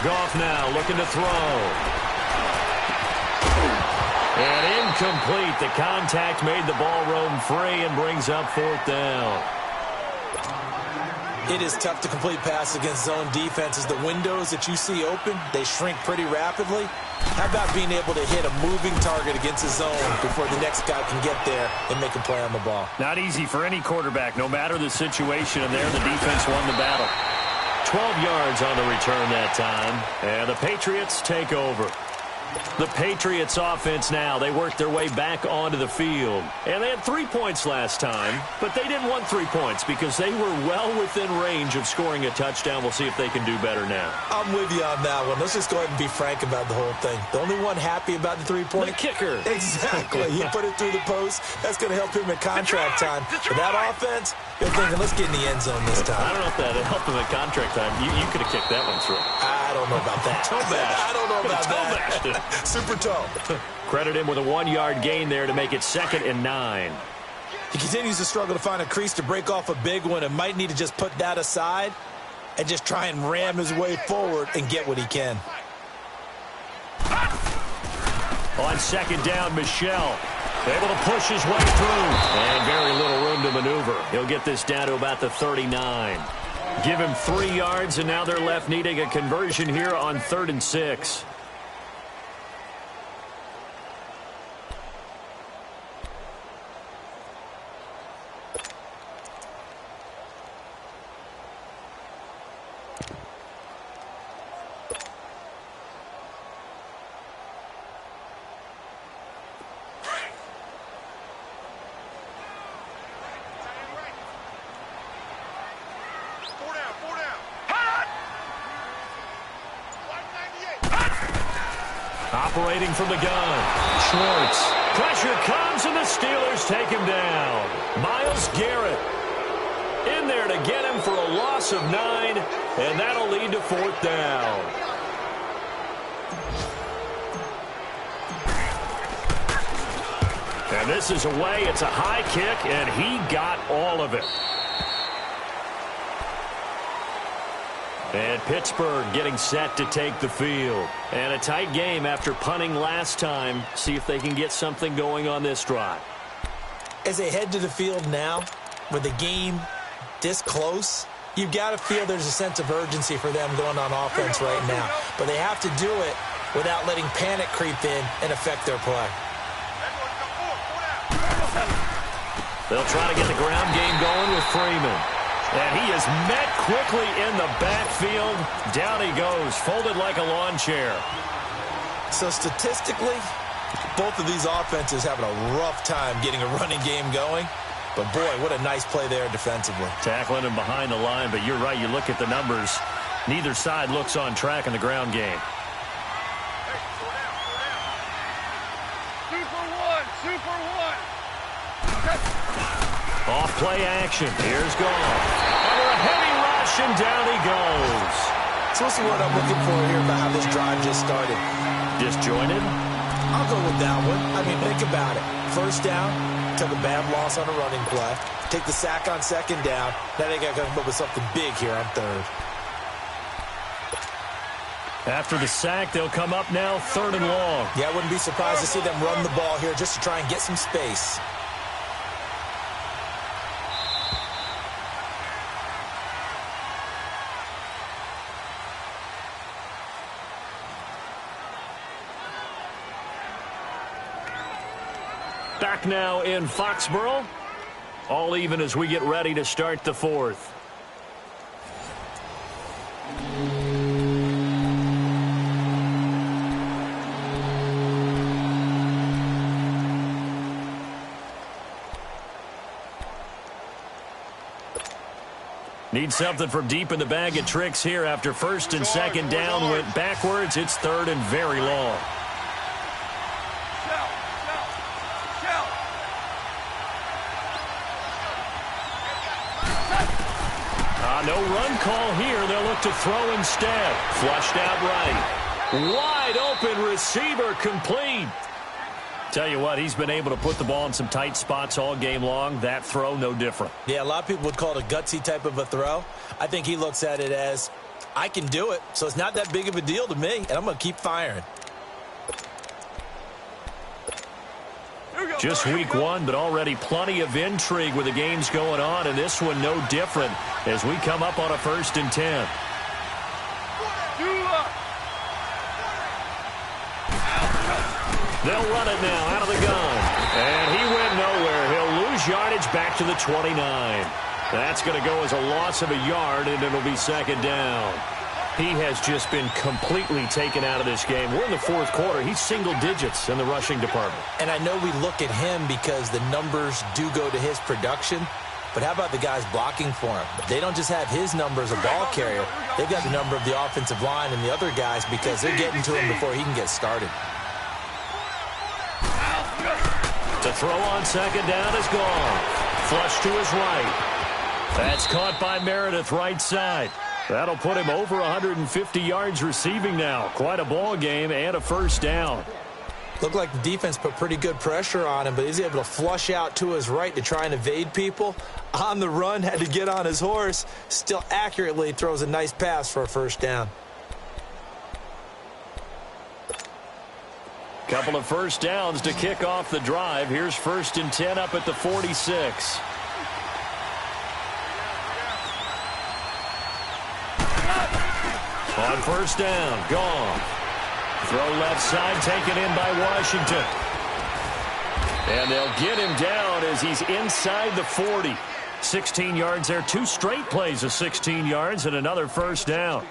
Goff now looking to throw. And incomplete. The contact made the ball roam free and brings up 4th down. It is tough to complete passes against zone defenses. The windows that you see open, they shrink pretty rapidly. How about being able to hit a moving target against a zone before the next guy can get there and make a play on the ball? Not easy for any quarterback, no matter the situation. And there, the defense won the battle. 12 yards on the return that time. And the Patriots take over. The Patriots offense now, they work their way back onto the field. And they had 3 points last time, but they didn't want 3 points because they were well within range of scoring a touchdown. We'll see if they can do better now. I'm with you on that one. Let's just go ahead and be frank about the whole thing. The only one happy about the 3-point? The kicker. Exactly. He put it through the post. That's going to help him in contract time. For that offense, they're thinking, let's get in the end zone this time. I don't know if that helped him in contract time. You could have kicked that one through. I don't know about that. Toe bash. I don't know about toe bashed it. Super toe. Credit him with a 1-yard gain there to make it 2nd and 9. He continues to struggle to find a crease to break off a big one and might need to just put that aside and just try and ram his way forward and get what he can. On 2nd down, Michel able to push his way through. And very little room to maneuver. He'll get this down to about the 39. Give him 3 yards, and now they're left needing a conversion here on 3rd and 6. Operating from the gun. Schwartz. Pressure comes, and the Steelers take him down. Myles Garrett in there to get him for a loss of 9, and that'll lead to 4th down. And this is away. It's a high kick, and he got all of it. And Pittsburgh getting set to take the field. And a tight game after punting last time. See if they can get something going on this drive. As they head to the field now, with the game this close, you've got to feel there's a sense of urgency for them going on offense right now. But they have to do it without letting panic creep in and affect their play. They'll try to get the ground game going with Freeman. And he is met quickly in the backfield. Down he goes, folded like a lawn chair. So statistically, both of these offenses having a rough time getting a running game going. But, boy, what a nice play there defensively. Tackling him behind the line, but you're right. You look at the numbers. Neither side looks on track in the ground game. Super one. Off play action. Here's Goff. Under a heavy rush, and down he goes. So what's the word I'm looking for here about how this drive just started? Disjointed? I'll go with that one. I mean, think about it. First down, took a bad loss on a running play. Take the sack on second down. Now they got to come up with something big here on third. After the sack, they'll come up now 3rd and long. Yeah, I wouldn't be surprised to see them run the ball here just to try and get some space. Back now in Foxborough. All even as we get ready to start the 4th. Need something from deep in the bag of tricks here after 1st and 2nd down went backwards. It's 3rd and very long. No run call here. They'll look to throw instead. Flushed out right. Wide open receiver complete. Tell you what, he's been able to put the ball in some tight spots all game long. That throw, no different. Yeah, a lot of people would call it a gutsy type of a throw. I think he looks at it as, I can do it, so it's not that big of a deal to me, and I'm going to keep firing. Just week 1, but already plenty of intrigue with the games going on, and this one no different as we come up on a 1st and 10. They'll run it now out of the gun. And he went nowhere. He'll lose yardage back to the 29. That's going to go as a loss of a yard, and it'll be 2nd down. He has just been completely taken out of this game. We're in the 4th quarter. He's single digits in the rushing department. And I know we look at him because the numbers do go to his production. But how about the guys blocking for him? They don't just have his number as a ball carrier. They've got the number of the offensive line and the other guys because they're getting to him before he can get started. To throw on 2nd down is gone. Flush to his right. That's caught by Meredith right side. That'll put him over 150 yards receiving now. Quite a ball game and a 1st down. Looked like the defense put pretty good pressure on him, but he's able to flush out to his right to try and evade people. On the run, had to get on his horse. Still accurately throws a nice pass for a 1st down. Couple of 1st downs to kick off the drive. Here's 1st and 10 up at the 46. On 1st down, gone. Throw left side, taken in by Washington. And they'll get him down as he's inside the 40. 16 yards there, 2 straight plays of 16 yards and another 1st down.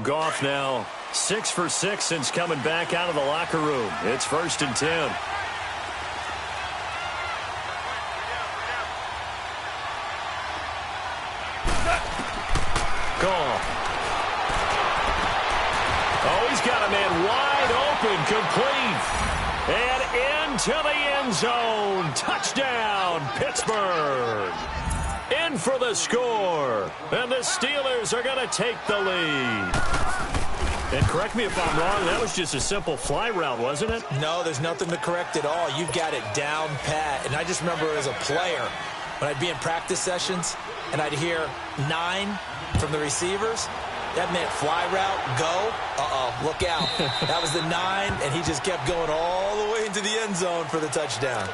Goff now 6 for 6 since coming back out of the locker room. It's 1st and 10. Goff. Oh, he's got a man wide open, complete. And into the end zone. Touchdown, Pittsburgh. In for the score. And the Steelers are going to take the lead. And correct me if I'm wrong, that was just a simple fly route, wasn't it? No, there's nothing to correct at all. You've got it down pat. And I just remember as a player, when I'd be in practice sessions, and I'd hear 9 from the receivers, that meant fly route, go. Look out. That was the 9, and he just kept going all the way into the end zone for the touchdown.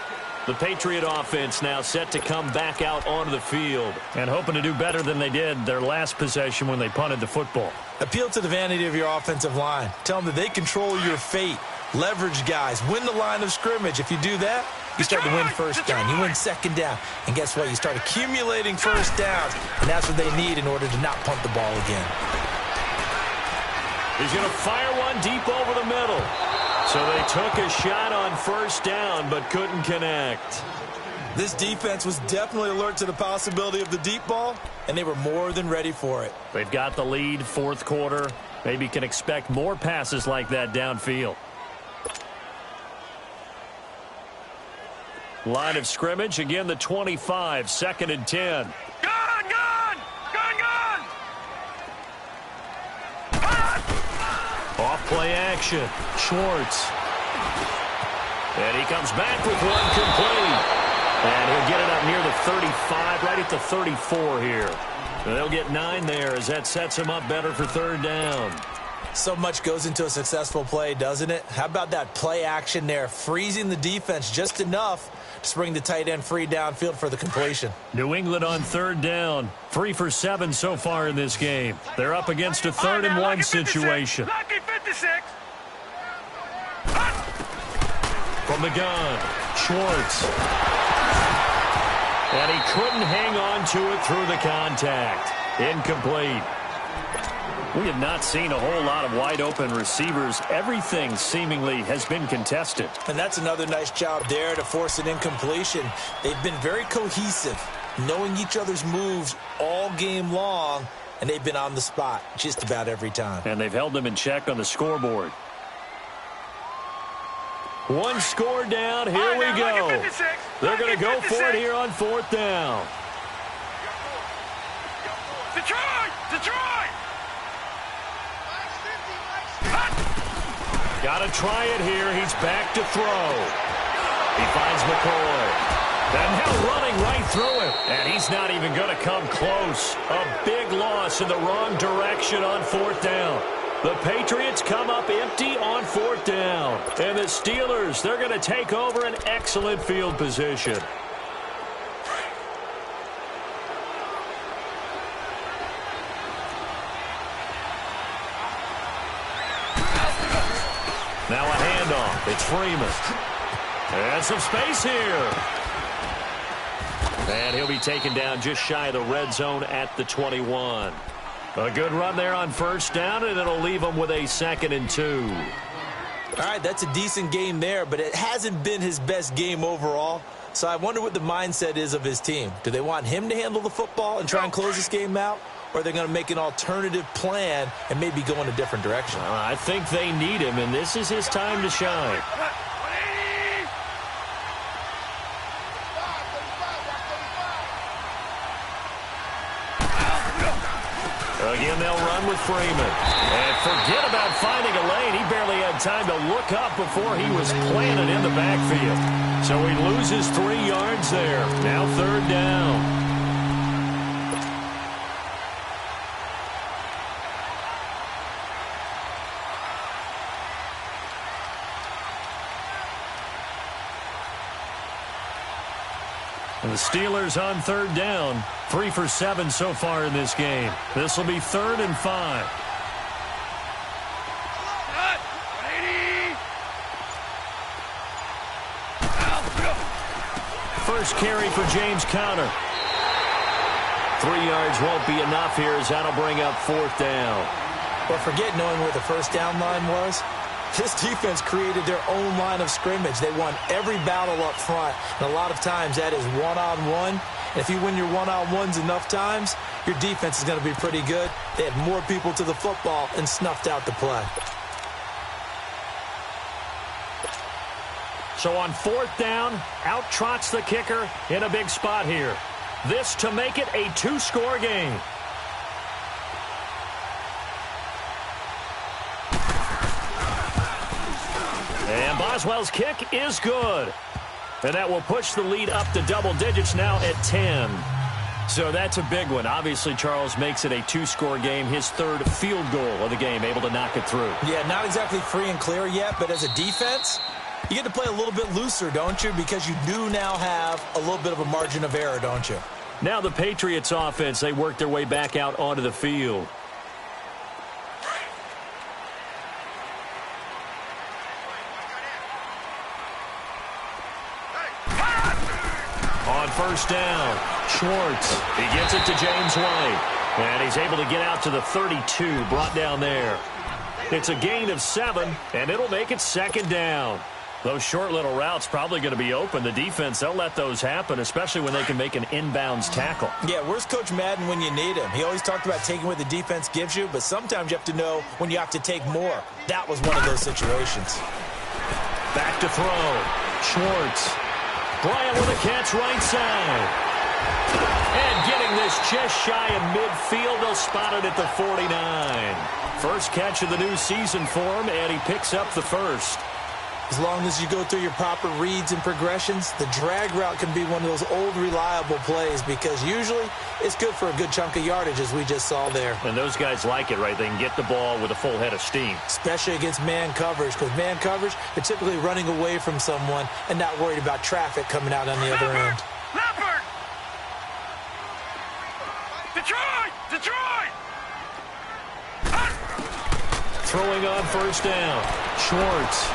The Patriot offense now set to come back out onto the field and hoping to do better than they did their last possession when they punted the football. Appeal to the vanity of your offensive line. Tell them that they control your fate. Leverage guys. Win the line of scrimmage. If you do that, you start to win first down. You win second down. And guess what? You start accumulating first downs. And that's what they need in order to not punt the ball again. He's going to fire one deep over the middle. So they took a shot on first down but couldn't connect. This defense was definitely alert to the possibility of the deep ball, and they were more than ready for it. They've got the lead, fourth quarter. Maybe can expect more passes like that downfield. Line of scrimmage, again the 25, 2nd and 10. Gun, gun! Gun, gun! Off play action, Schwartz. And he comes back with one complete. And he'll get it up near the 35, right at the 34 here. And they'll get 9 there as that sets him up better for third down. So much goes into a successful play, doesn't it? How about that play action there, freezing the defense just enough to bring the tight end free downfield for the completion. New England on third down, 3 for 7 so far in this game. They're up against a 3rd and 1 situation. Lucky 56. From the gun, Schwartz. And he couldn't hang on to it through the contact. Incomplete. We have not seen a whole lot of wide-open receivers. Everything seemingly has been contested. And that's another nice job there to force an incompletion. They've been very cohesive, knowing each other's moves all game long, and they've been on the spot just about every time. And they've held them in check on the scoreboard. One score down. Here we go. They're going to go for it here on 4th down. Detroit! Detroit! Got to try it here. He's back to throw. He finds McCoy. And now running right through it. And he's not even going to come close. A big loss in the wrong direction on 4th down. The Patriots come up empty on 4th down. And the Steelers, they're going to take over an excellent field position. Now a handoff. It's Freeman. And some space here. And he'll be taken down just shy of the red zone at the 21. A good run there on first down, and it'll leave him with a 2nd and 2. All right, that's a decent game there, but it hasn't been his best game overall. So I wonder what the mindset is of his team. Do they want him to handle the football and try and close this game out? Or are they going to make an alternative plan and maybe go in a different direction? I think they need him, and this is his time to shine. Again, they'll run with Freeman. And forget about finding a lane. He barely had time to look up before he was planted in the backfield. So he loses 3 yards there. Now 3rd down. And the Steelers on 3rd down. 3 for 7 so far in this game. This will be 3rd and 5. First carry for James Conner. 3 yards won't be enough here as that'll bring up 4th down. Well, forget knowing where the first down line was. This defense created their own line of scrimmage. They won every battle up front, and a lot of times that is one-on-one. And if you win your one-on-ones enough times, your defense is going to be pretty good. They had more people to the football and snuffed out the play. So on 4th down, out trots the kicker in a big spot here. This to make it a 2-score game. And Boswell's kick is good. And that will push the lead up to double digits now at 10. So that's a big one. Obviously, Charles makes it a 2-score game. His 3rd field goal of the game, able to knock it through. Yeah, not exactly free and clear yet, but as a defense, You get to play a little bit looser, don't you? Because you do now have a little bit of a margin of error, don't you? Now the Patriots offense, they work their way back out onto the field. On first down, Schwartz. He gets it to James White. And he's able to get out to the 32, brought down there. It's a gain of 7, and it'll make it second down. Those short little routes probably going to be open. The defense, they'll let those happen, especially when they can make an inbounds tackle. Yeah, where's Coach Madden when you need him? He always talked about taking what the defense gives you, but sometimes you have to know when you have to take more. That was one of those situations. Back to throw. Schwartz. Bryant with a catch right side. And getting this just shy of midfield. They'll spot it at the 49. First catch of the new season for him, and he picks up the first. As long as you go through your proper reads and progressions, the drag route can be one of those old reliable plays because usually it's good for a good chunk of yardage, as we just saw there. And those guys like it, right? They can get the ball with a full head of steam. Especially against man coverage, because man coverage, they're typically running away from someone and not worried about traffic coming out on the other end. Leopard! Detroit! Detroit! Throwing on first down. Schwartz.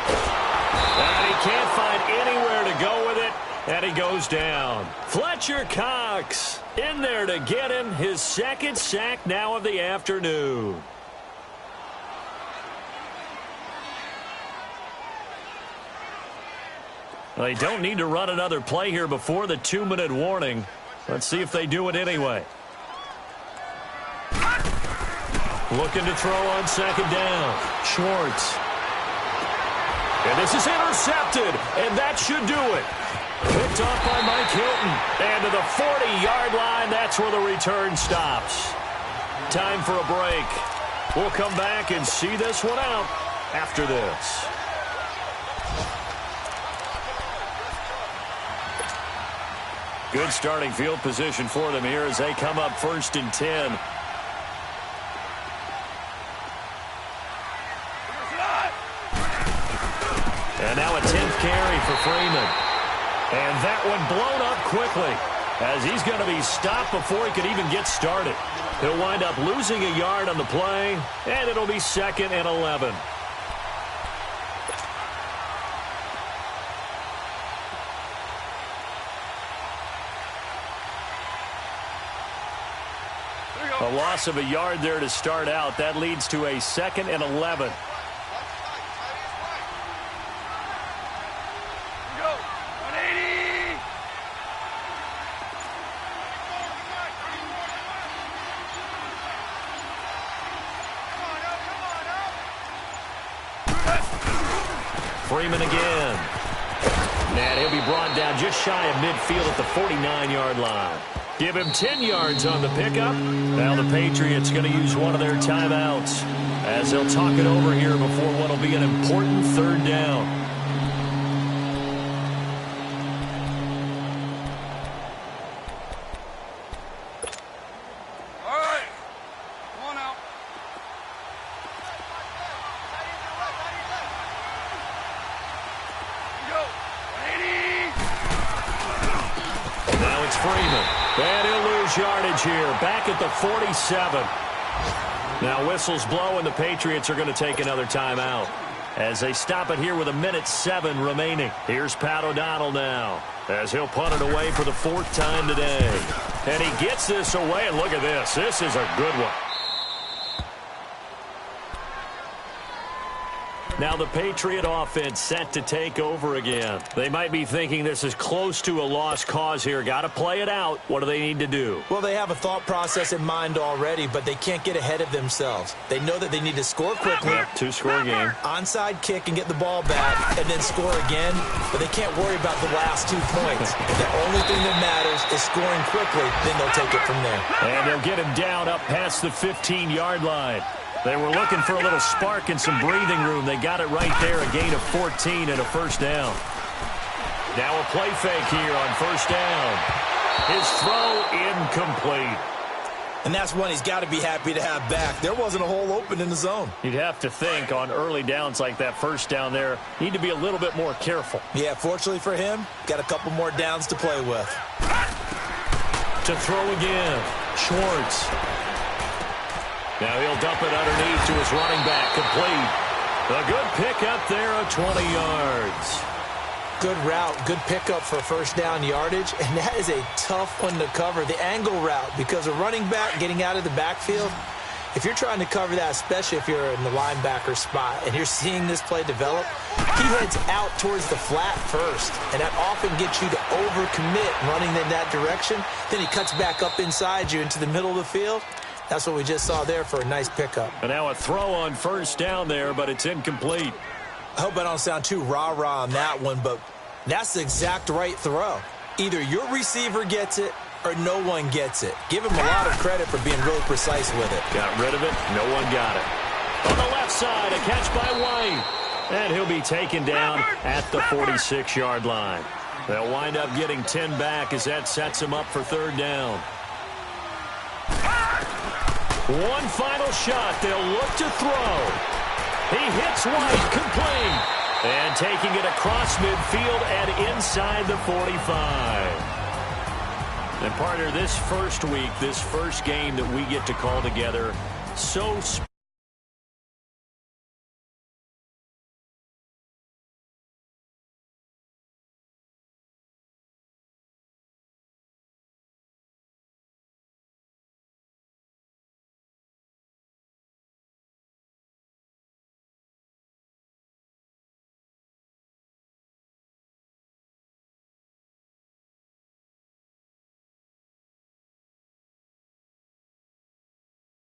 And he can't find anywhere to go with it, and he goes down. Fletcher Cox in there to get him his second sack now of the afternoon. They don't need to run another play here before the 2-minute warning. Let's see if they do it anyway. Looking to throw on second down. Schwartz. And this is intercepted, and that should do it. Picked off by Mike Hilton. And to the 40-yard line, that's where the return stops. Time for a break. We'll come back and see this one out after this. Good starting field position for them here as they come up 1st and 10. And now a 10th carry for Freeman. And that one blown up quickly as he's going to be stopped before he could even get started. He'll wind up losing a yard on the play, and it'll be 2nd and 11. A loss of a yard there to start out. That leads to a 2nd and 11. Freeman again. And he'll be brought down just shy of midfield at the 49-yard line. Give him 10 yards on the pickup. Now the Patriots going to use one of their timeouts as they'll talk it over here before what will be an important 3rd down. Yardage here, back at the 47. Now whistles blow, and the Patriots are going to take another timeout as they stop it here with 1:07 remaining. Here's Pat O'Donnell now as he'll punt it away for the 4th time today. And he gets this away, and look at this. This is a good one. Now the Patriot offense set to take over again. They might be thinking this is close to a lost cause here. Got to play it out. What do they need to do? Well, they have a thought process in mind already, but they can't get ahead of themselves. They know that they need to score quickly. Yep, 2-score game. Onside kick and get the ball back and then score again, but they can't worry about the last 2 points. The only thing that matters is scoring quickly, then they'll take it from there. And they'll get him down up past the 15-yard line. They were looking for a little spark and some breathing room. They got it right there, a gain of 14 and a 1st down. Now a play fake here on 1st down. His throw incomplete. And that's one he's got to be happy to have back. There wasn't a hole open in the zone. You'd have to think on early downs like that first down there, need to be a little bit more careful. Yeah, fortunately for him, got a couple more downs to play with. To throw again, Schwartz. Now he'll dump it underneath to his running back, complete. A good pickup there of 20 yards. Good route, good pickup for first down yardage, and that is a tough one to cover, the angle route, because a running back getting out of the backfield, if you're trying to cover that, especially if you're in the linebacker spot and you're seeing this play develop, he heads out towards the flat first, and that often gets you to overcommit running in that direction. Then he cuts back up inside you into the middle of the field. That's what we just saw there for a nice pickup. And now a throw on first down there, but it's incomplete. I hope I don't sound too rah-rah on that one, but that's the exact right throw. Either your receiver gets it or no one gets it. Give him a lot of credit for being really precise with it. Got rid of it. No one got it. On the left side, a catch by White. And he'll be taken down at the 46-yard line. They'll wind up getting 10 back as that sets him up for third down. One final shot. They'll look to throw. He hits White, complete. And taking it across midfield and inside the 45. And partner, this first week, this first game that we get to call together, so